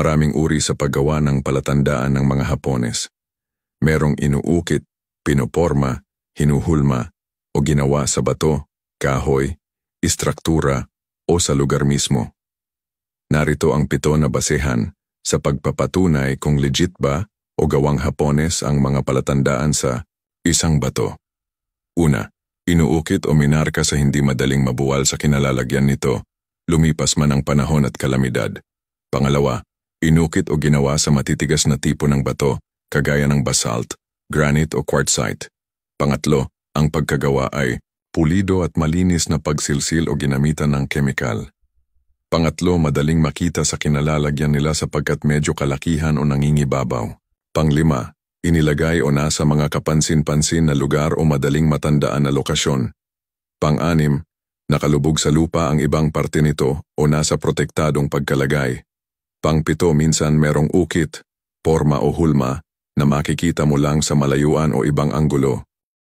Maraming uri sa paggawa ng palatandaan ng mga Hapones. Merong inuukit, pinoporma, hinuhulma, o ginawa sa bato, kahoy, istruktura, o sa lugar mismo. Narito ang 7 na basehan sa pagpapatunay kung legit ba o gawang Hapones ang mga palatandaan sa isang bato. Una, inuukit o minarka sa hindi madaling mabuwal sa kinalalagyan nito, lumipas man ang panahon at kalamidad. Pangalawa, inukit o ginawa sa matitigas na tipo ng bato, kagaya ng basalt, granite o quartzite. Pangatlo, ang pagkagawa ay pulido at malinis na pagsilsil o ginamitan ng kemikal. Pangatlo, madaling makita sa kinalalagyan nila sapagkat medyo kalakihan o nangingibabaw. Panglima, inilagay o nasa mga kapansin-pansin na lugar o madaling matandaan na lokasyon. Pang-anim, nakalubog sa lupa ang ibang parte nito o nasa protektadong pagkalagay. Pang-7, minsan merong ukit, porma o hulma na makikita mo lang sa malayuan o ibang anggulo.